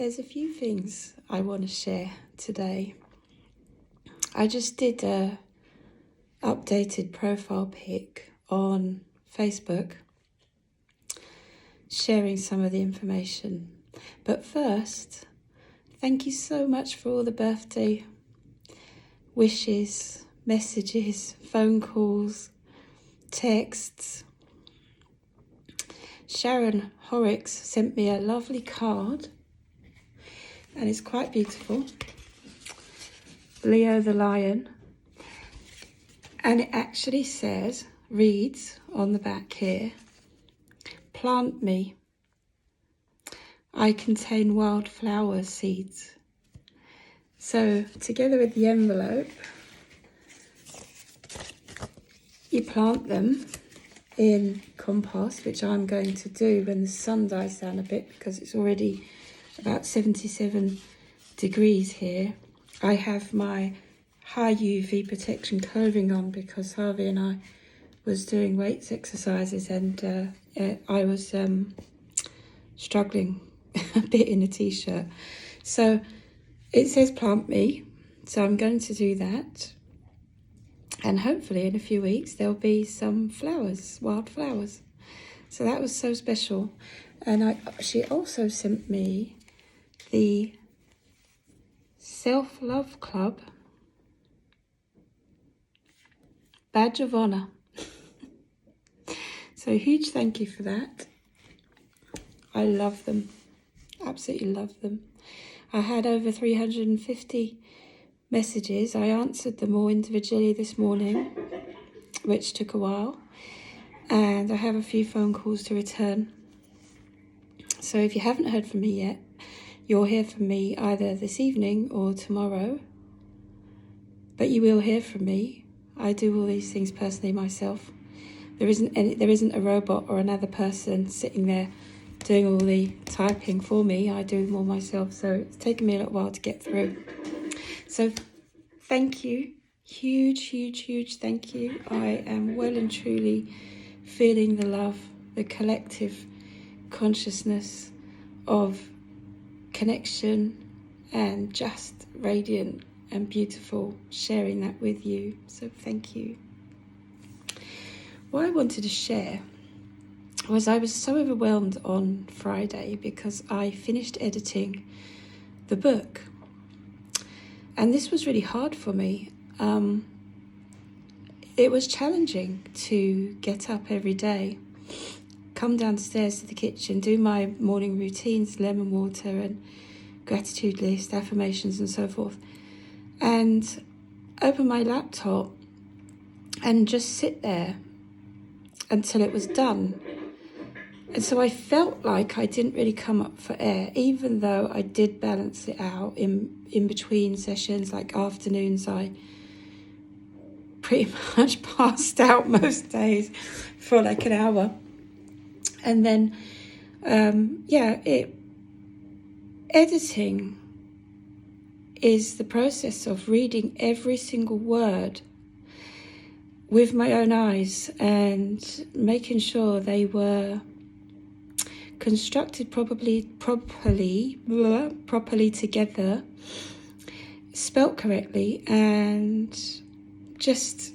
there's a few things I want to share today. I just did a updated profile pic on Facebook, sharing some of the information. But first, thank you so much for all the birthday wishes, messages, phone calls, texts. Sharon Horrocks sent me a lovely card, and it's quite beautiful. Leo the Lion. And it actually reads on the back here, "Plant me. I contain wildflower seeds." So together with the envelope, you plant them in compost, which I'm going to do when the sun dies down a bit, because it's already about 77 degrees here. I have my high UV protection clothing on because Harvey and I was doing weights exercises, and I was struggling a bit in a t-shirt. So it says plant me, so I'm going to do that. And hopefully in a few weeks there'll be some flowers, wild flowers. So that was so special. And she also sent me the Self-Love Club Badge of Honor. So huge thank you for that. I love them, absolutely love them. I had over 350 messages. I answered them all individually this morning, which took a while, and I have a few phone calls to return. So if you haven't heard from me yet, you'll hear from me either this evening or tomorrow, but you will hear from me. I do all these things personally myself. There isn't a robot or another person sitting there doing all the typing for me. I do them all myself, so it's taken me a little while to get through. So thank you, huge thank you. I am well and truly feeling the love, the collective consciousness of connection, and just radiant and beautiful, sharing that with you. So thank you. What I wanted to share was I was so overwhelmed on Friday because I finished editing the book. And this was really hard for me. It was challenging to get up every day, come downstairs to the kitchen, do my morning routines, lemon water and gratitude list, affirmations and so forth, and open my laptop and just sit there until it was done. And so I felt like I didn't really come up for air, even though I did balance it out in between sessions, like afternoons. I pretty much passed out most days for like an hour. And then, editing is the process of reading every single word with my own eyes and making sure they were constructed properly together, spelt correctly, and just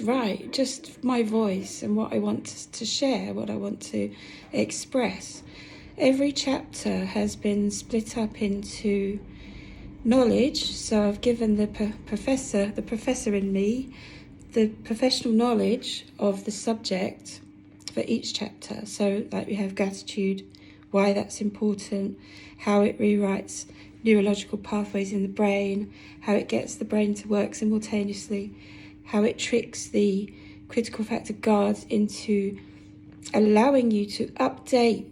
right, just my voice and what I want to share, what I want to express. Every chapter has been split up into knowledge, so I've given the professor in me, the professional knowledge of the subject for each chapter. So like we have gratitude, why that's important, how it rewrites neurological pathways in the brain, how it gets the brain to work simultaneously, how it tricks the critical factor guards into allowing you to update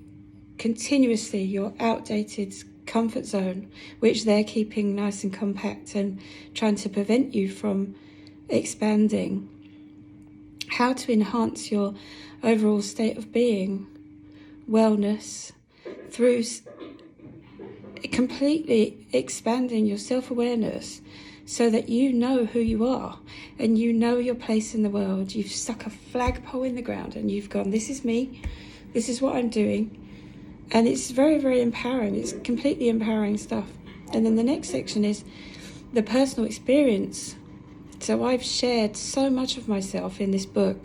continuously your outdated comfort zone, which they're keeping nice and compact and trying to prevent you from expanding. How to enhance your overall state of being, wellness, through completely expanding your self-awareness so that you know who you are and you know your place in the world. You've stuck a flagpole in the ground and you've gone, this is me, this is what I'm doing, And it's very, very empowering. It's completely empowering stuff. And then the next section is the personal experience. So I've shared so much of myself in this book.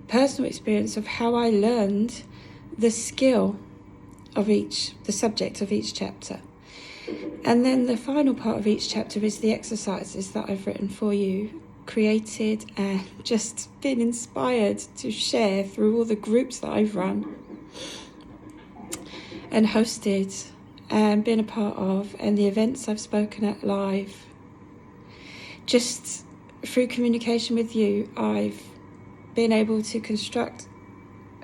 Personal experience of how I learned the skill of the subject of each chapter. And then the final part of each chapter is the exercises that I've written for you, created and just been inspired to share through all the groups that I've run and hosted and been a part of, and the events I've spoken at live. Just through communication with you, I've been able to construct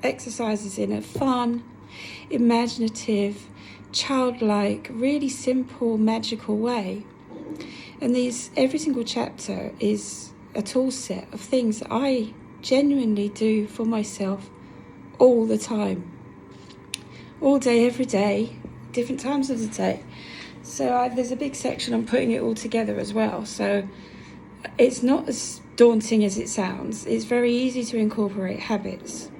exercises in a fun, imaginative, childlike, really simple, magical way. And every single chapter is a tool set of things that I genuinely do for myself all the time. All day, every day, different times of the day. So there's a big section on putting it all together as well. So it's not as daunting as it sounds. It's very easy to incorporate habits.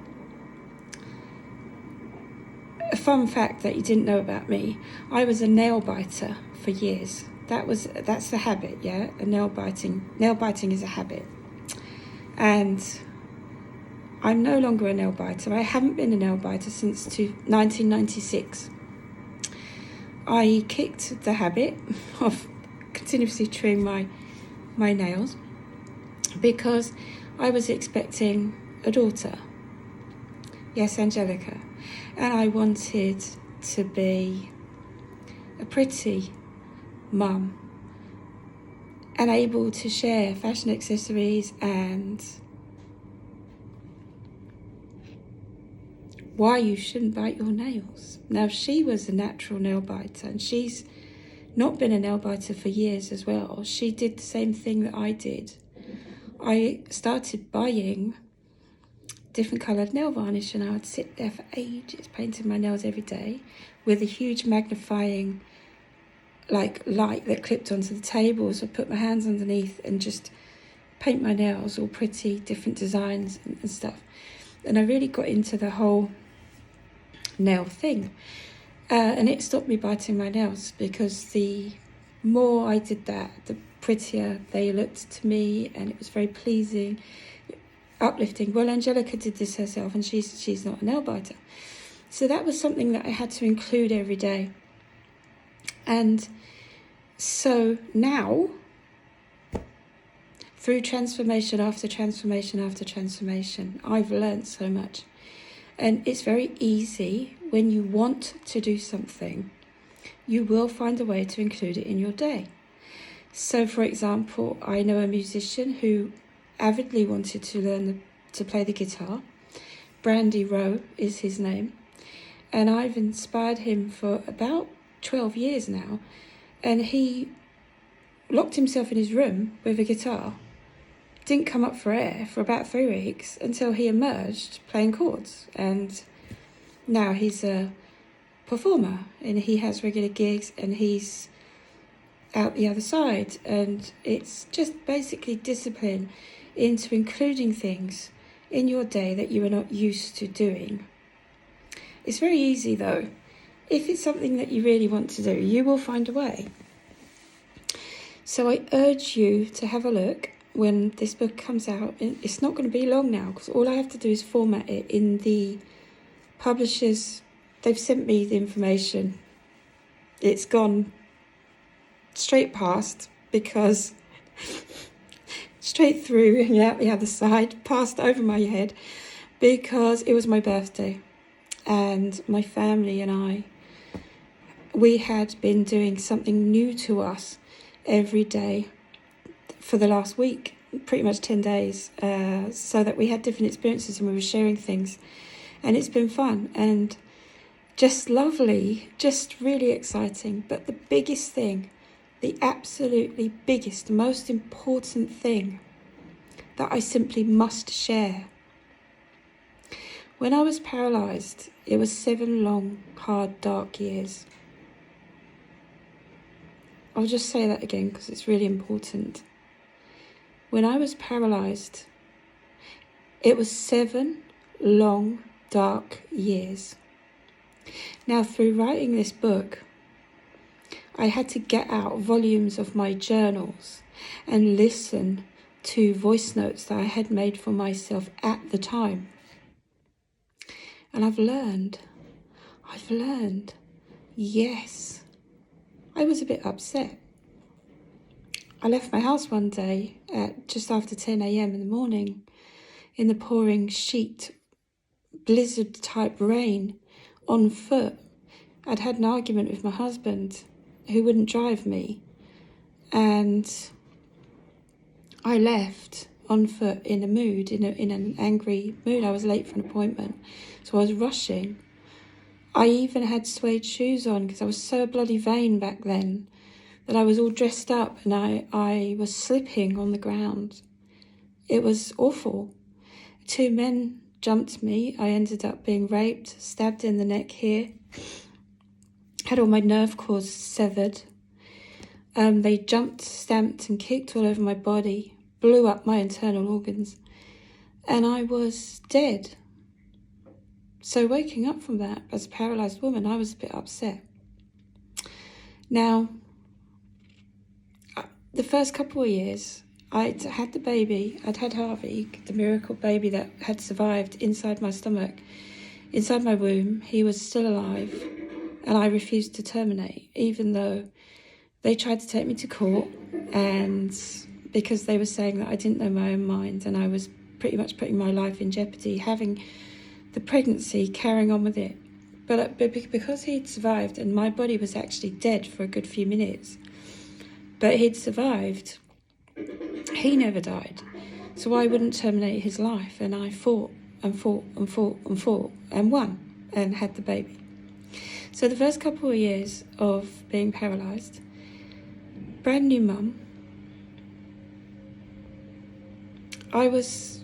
A fun fact that you didn't know about me, I was a nail biter for years. That's the habit, yeah? Nail biting is a habit. And I'm no longer a nail biter. I haven't been a nail biter since 1996. I kicked the habit of continuously trimming my nails because I was expecting a daughter. Yes, Angelica. And I wanted to be a pretty mum and able to share fashion accessories and why you shouldn't bite your nails. Now, she was a natural nail biter, and she's not been a nail biter for years as well. She did the same thing that I did. I started buying different coloured nail varnish, and I would sit there for ages painting my nails every day with a huge magnifying light that clipped onto the table. So I put my hands underneath and just paint my nails all pretty, different designs and stuff. And I really got into the whole nail thing, and it stopped me biting my nails because the more I did that, the prettier they looked to me, and it was very pleasing, uplifting. Well, Angelica did this herself, and she's not a nail biter, so that was something that I had to include every day. And so now, through transformation after transformation after transformation, I've learned so much. And it's very easy when you want to do something, you will find a way to include it in your day. So, for example, I know a musician who avidly wanted to learn to play the guitar. Brandy Rowe is his name. And I've inspired him for about 12 years now. And he locked himself in his room with a guitar, didn't come up for air for about 3 weeks until he emerged playing chords. And now he's a performer and he has regular gigs and he's out the other side. And it's just basically discipline into including things in your day that you are not used to doing. It's very easy though. If it's something that you really want to do, you will find a way. So I urge you to have a look when this book comes out. It's not going to be long now because all I have to do is format it in the publishers. They've sent me the information. It's gone straight past because straight through and out the other side, passed over my head because it was my birthday and my family and we had been doing something new to us every day for the last week, pretty much 10 days, so that we had different experiences and we were sharing things. And it's been fun and just lovely, just really exciting. But the biggest thing, the absolutely biggest, most important thing that I simply must share. When I was paralyzed, it was 7 long, hard, dark years. I'll just say that again because it's really important. When I was paralyzed, it was 7 long, dark years. Now, through writing this book, I had to get out volumes of my journals and listen to voice notes that I had made for myself at the time. And I've learned, yes, I was a bit upset. I left my house one day at just after 10 a.m. in the morning in the pouring sheet, blizzard type rain on foot. I'd had an argument with my husband who wouldn't drive me, and I left on foot in a mood, in an angry mood. I was late for an appointment, so I was rushing. I even had suede shoes on because I was so bloody vain back then that I was all dressed up, and I was slipping on the ground. It was awful. 2 men jumped me. I ended up being raped, stabbed in the neck here. Had all my nerve cords severed. They jumped, stamped and kicked all over my body, blew up my internal organs, and I was dead. So waking up from that as a paralysed woman, I was a bit upset. Now, the first couple of years, I'd had the baby. I'd had Harvey, the miracle baby that had survived inside my stomach, inside my womb. He was still alive, and I refused to terminate, even though they tried to take me to court, and because they were saying that I didn't know my own mind and I was pretty much putting my life in jeopardy, having the pregnancy, carrying on with it. But because he'd survived, and my body was actually dead for a good few minutes, but he'd survived, he never died. So I wouldn't terminate his life, and I fought and fought and fought and fought and won and had the baby. So the first couple of years of being paralysed, brand new mum, I was,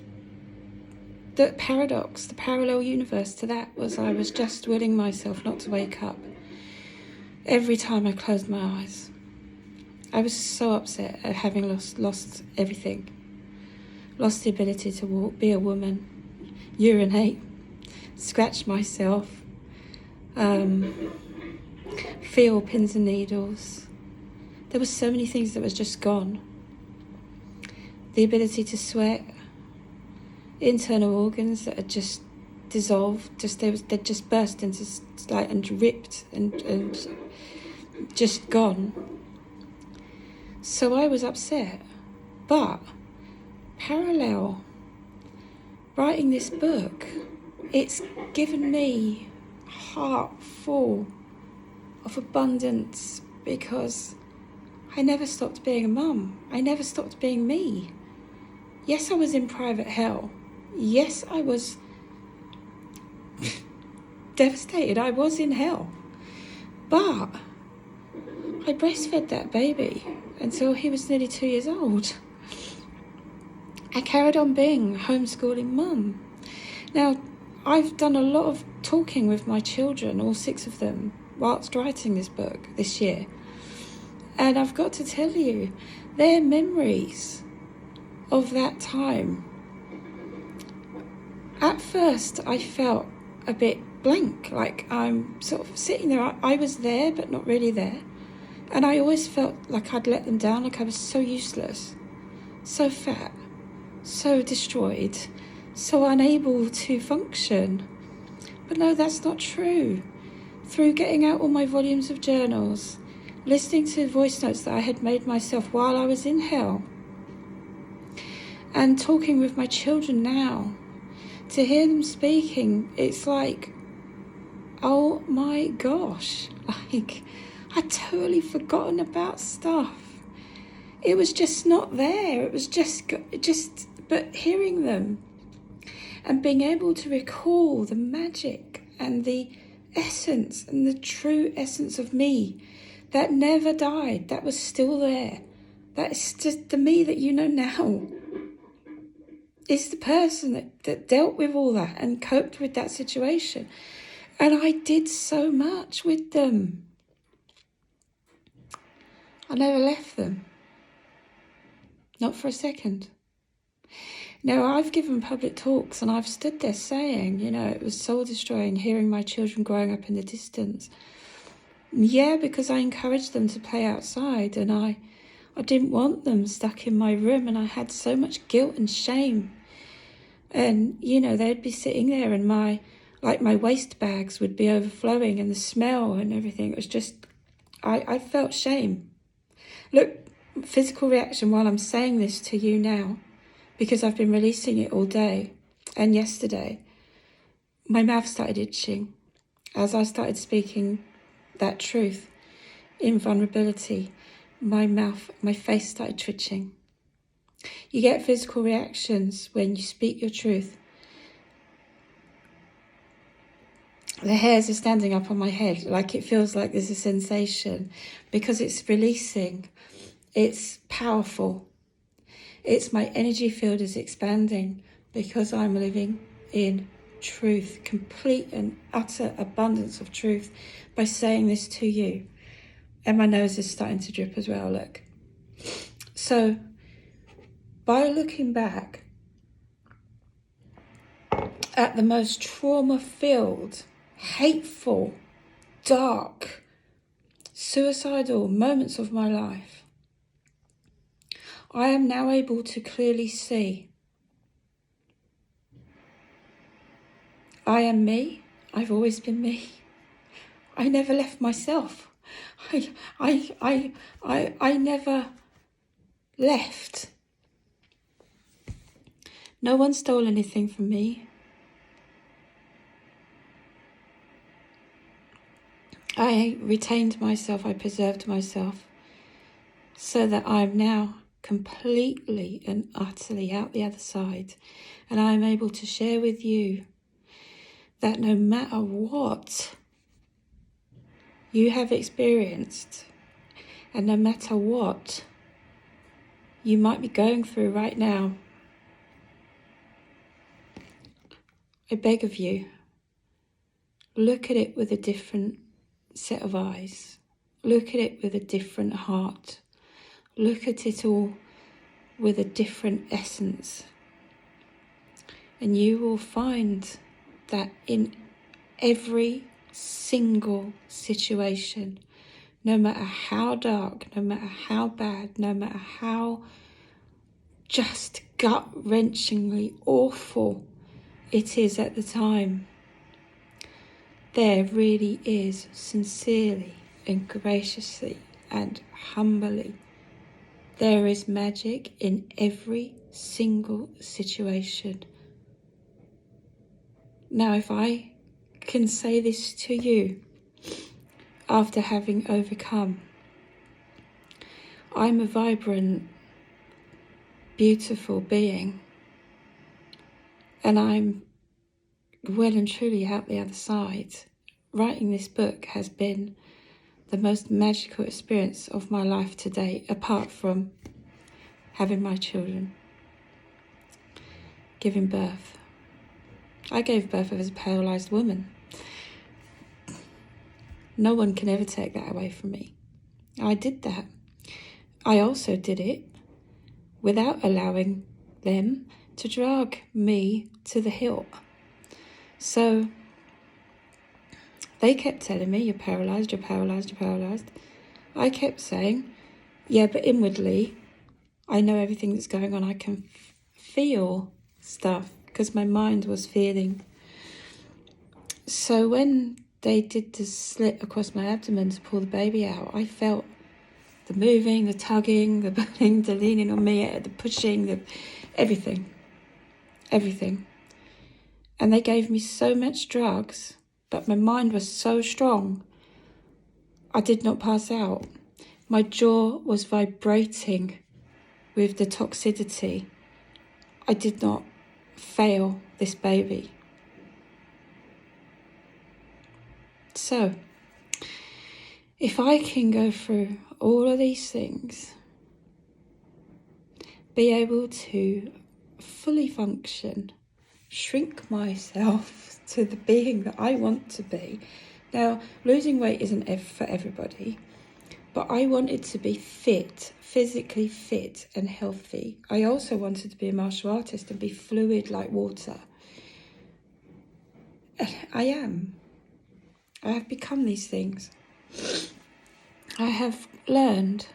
the paradox, the parallel universe to that was I was just willing myself not to wake up every time I closed my eyes. I was so upset at having lost everything. Lost the ability to walk, be a woman, urinate, scratch myself, feel pins and needles. There were so many things that was just gone. The ability to sweat, internal organs that had just dissolved, they'd just burst into and ripped and just gone. So I was upset, but parallel writing this book, it's given me a heart full of abundance, because I never stopped being a mum. I never stopped being me. Yes, I was in private hell. Yes, I was devastated. I was in hell. But I breastfed that baby until he was nearly 2 years old. I carried on being a homeschooling mum. Now, I've done a lot of talking with my children, all 6 of them, whilst writing this book this year. And I've got to tell you, their memories of that time. At first, I felt a bit blank, like I'm sort of sitting there. I was there, but not really there. And I always felt like I'd let them down, like I was so useless, so fat, so destroyed, so unable to function. But no, that's not true. Through getting out all my volumes of journals, listening to voice notes that I had made myself while I was in hell, and talking with my children now, to hear them speaking, it's like, oh my gosh, like I'd totally forgotten about stuff. It was just not there. It was but hearing them and being able to recall the magic and the essence and the true essence of me that never died, that was still there. That's just the me that you know now. Is the person that dealt with all that and coped with that situation. And I did so much with them. I never left them. Not for a second. Now, I've given public talks and I've stood there saying, you know, it was soul destroying hearing my children growing up in the distance. Yeah, because I encouraged them to play outside, and I didn't want them stuck in my room, and I had so much guilt and shame. And, you know, they'd be sitting there and my waste bags would be overflowing, and the smell and everything. It was just, I felt shame. Look, physical reaction while I'm saying this to you now, because I've been releasing it all day and yesterday, my mouth started itching as I started speaking that truth in vulnerability. My face started twitching. You get physical reactions when you speak your truth. The hairs are standing up on my head, like it feels like there's a sensation, because it's releasing. It's powerful. It's my energy field is expanding because I'm living in truth, complete and utter abundance of truth by saying this to you. And my nose is starting to drip as well, look. So, by looking back at the most trauma-filled, hateful, dark, suicidal moments of my life, I am now able to clearly see I am me. I've always been me. I never left myself. I never left. No one stole anything from me. I retained myself, I preserved myself, so that I'm now completely and utterly out the other side. And I'm able to share with you that no matter what you have experienced, and no matter what you might be going through right now, I beg of you, look at it with a different set of eyes. Look at it with a different heart. Look at it all with a different essence. And you will find that in every single situation, no matter how dark, no matter how bad, no matter how just gut-wrenchingly awful it is at the time, there really is sincerely and graciously and humbly, there is magic in every single situation. Now, if I can say this to you after having overcome, I'm a vibrant, beautiful being, and I'm well and truly out the other side. Writing this book has been the most magical experience of my life to date, apart from having my children, giving birth. I gave birth as a paralyzed woman. No one can ever take that away from me. I did that. I also did it without allowing them to drag me to the hilt. So they kept telling me, you're paralyzed, you're paralyzed, you're paralyzed. I kept saying, yeah, but inwardly, I know everything that's going on. I can feel stuff because my mind was feeling. So when they did the slit across my abdomen to pull the baby out, I felt the moving, the tugging, the pulling, the leaning on me, the pushing, everything. And they gave me so much drugs, but my mind was so strong, I did not pass out. My jaw was vibrating with the toxicity. I did not fail this baby. So, if I can go through all of these things, be able to fully function, shrink myself to the being that I want to be. Now, losing weight isn't for everybody, But I wanted to be fit, physically fit and healthy. I also wanted to be a martial artist and be fluid like water. I am. I have become these things. I have learned,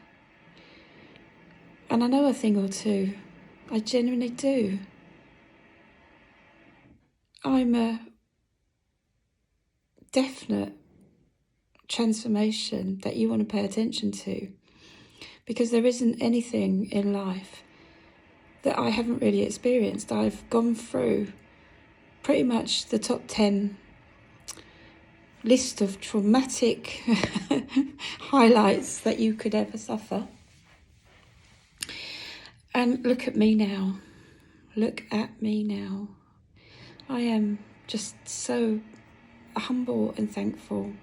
and I know a thing or two. I genuinely do. I'm a definite transformation that you want to pay attention to, because there isn't anything in life that I haven't really experienced. I've gone through pretty much the top 10 list of traumatic highlights that you could ever suffer. And look at me now. Look at me now. I am just so humble and thankful.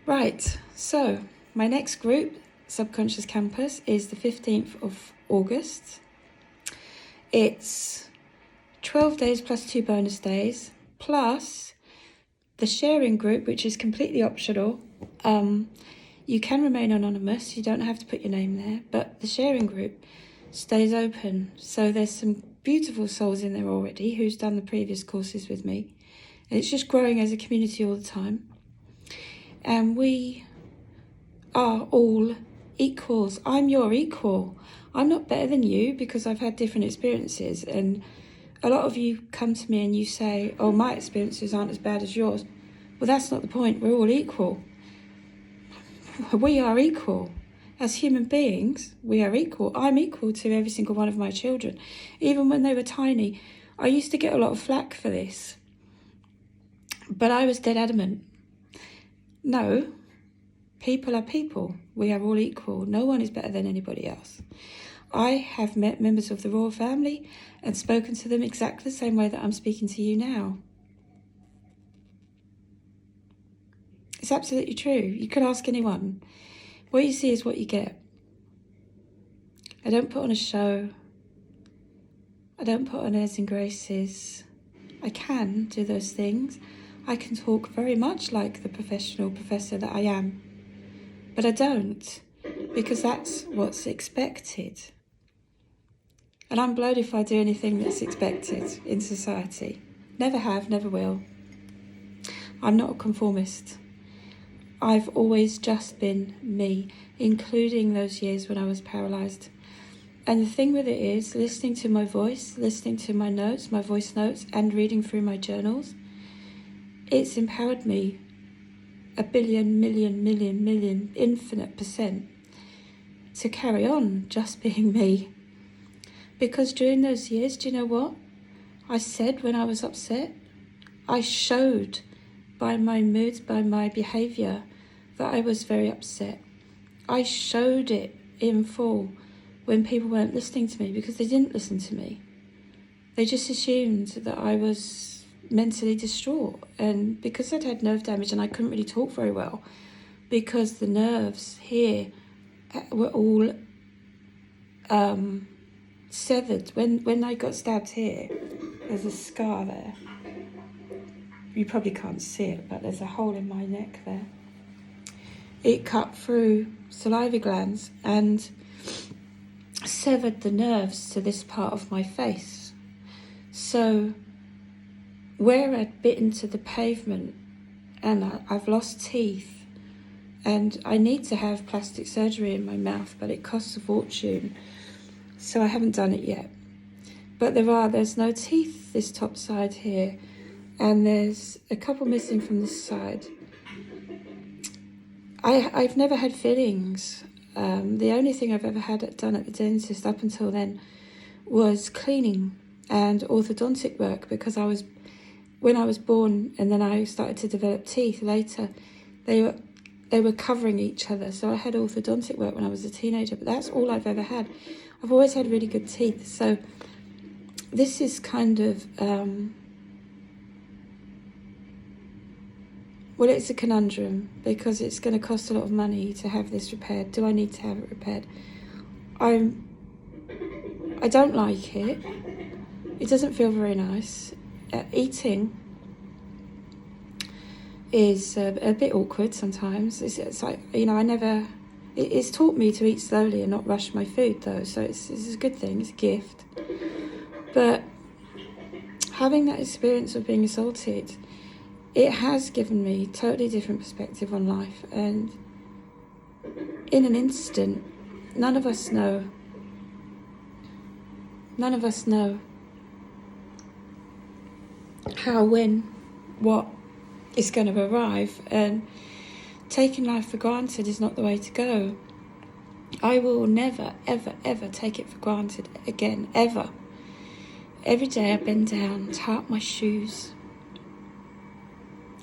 Right, so my next group, Subconscious Campus, is the 15th of August. It's 12 days plus 2 bonus days, plus the sharing group, which is completely optional. You can remain anonymous, you don't have to put your name there, but the sharing group stays open. So there's some beautiful souls in there already who's done the previous courses with me. And it's just growing as a community all the time. And we are all equals. I'm your equal. I'm not better than you because I've had different experiences. And a lot of you come to me and you say, oh, my experiences aren't as bad as yours. Well, that's not the point. We're all equal. We are equal. As human beings, we are equal. I'm equal to every single one of my children. Even when they were tiny, I used to get a lot of flack for this. But I was dead adamant. No, people are people. We are all equal. No one is better than anybody else. I have met members of the royal family and spoken to them exactly the same way that I'm speaking to you now. It's absolutely true. You could ask anyone. What you see is what you get. I don't put on a show. I don't put on airs and graces. I can do those things. I can talk very much like the professional professor that I am. But I don't, because that's what's expected. And I'm blowed if I do anything that's expected in society. Never have, never will. I'm not a conformist. I've always just been me, including those years when I was paralyzed. And the thing with it is, listening to my voice, listening to my notes, my voice notes, and reading through my journals, it's empowered me a billion, million, infinite % to carry on just being me. Because during those years, do you know what I said when I was upset? I showed by my moods, by my behaviour, that I was very upset. I showed it in full when people weren't listening to me, because they didn't listen to me. They just assumed that I was mentally distraught. And because I'd had nerve damage and I couldn't really talk very well, because the nerves here were all severed. When I got stabbed here, there's a scar there. You probably can't see it, but there's a hole in my neck there. It cut through saliva glands and severed the nerves to this part of my face. So where I'd bitten to the pavement, and I've lost teeth, and I need to have plastic surgery in my mouth, but it costs a fortune, so I haven't done it yet. But there's no teeth this top side here, and there's a couple missing from this side. I've never had fillings. The only thing I've ever had done at the dentist up until then was cleaning and orthodontic work, because when I was born and then I started to develop teeth later, they were covering each other. So I had orthodontic work when I was a teenager, but that's all I've ever had. I've always had really good teeth. So this is kind of, well, it's a conundrum, because it's going to cost a lot of money to have this repaired. Do I need to have it repaired? I don't like it. It doesn't feel very nice. Eating is a bit awkward sometimes. It's like, you know, it's taught me to eat slowly and not rush my food though, so it's a good thing, it's a gift. But having that experience of being assaulted, it has given me a totally different perspective on life, and in an instant, none of us know how, when, what is going to arrive, and taking life for granted is not the way to go. I will never, ever, ever take it for granted again, ever. Every day I bend down, tie up my shoes.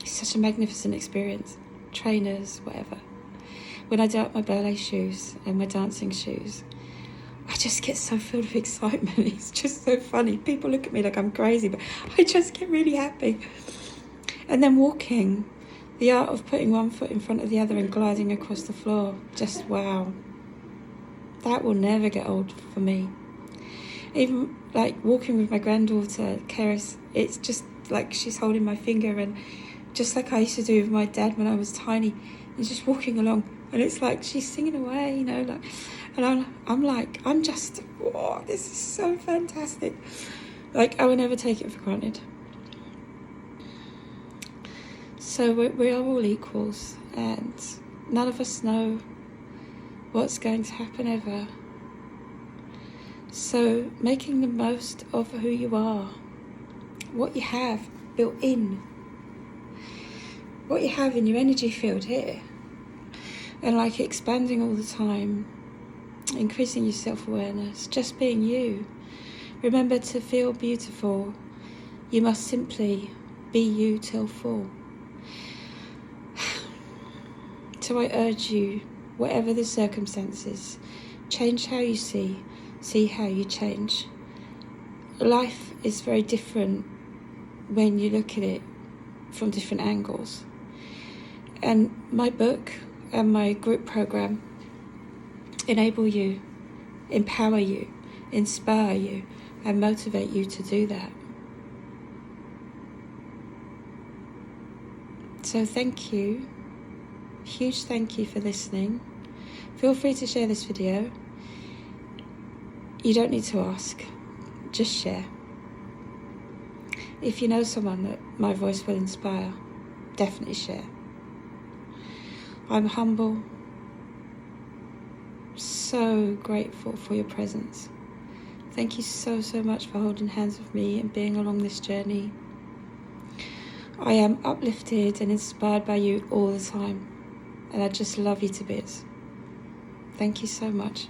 It's such a magnificent experience. Trainers, whatever. When I do up my ballet shoes and my dancing shoes, I just get so filled with excitement. It's just so funny. People look at me like I'm crazy, but I just get really happy. And then walking, the art of putting one foot in front of the other and gliding across the floor, just wow. That will never get old for me. Even like walking with my granddaughter, Keris, it's just like she's holding my finger, and just like I used to do with my dad when I was tiny, and just walking along, and it's like she's singing away, you know, like, and I'm just, whoa, this is so fantastic. Like, I will never take it for granted. So we are all equals, and none of us know what's going to happen ever. So making the most of who you are, what you have built in, what you have in your energy field here, and like expanding all the time, increasing your self-awareness, just being you. Remember, to feel beautiful, you must simply be you till full. So I urge you, whatever the circumstances, change how you see how you change. Life is very different when you look at it from different angles. And my book and my group program enable you, empower you, inspire you, and motivate you to do that. So thank you. Huge thank you for listening. Feel free to share this video. You don't need to ask, just share. If you know someone that my voice will inspire, definitely share. I'm humble, so grateful for your presence. Thank you so, so much for holding hands with me and being along this journey. I am uplifted and inspired by you all the time, and I just love you to bits. Thank you so much.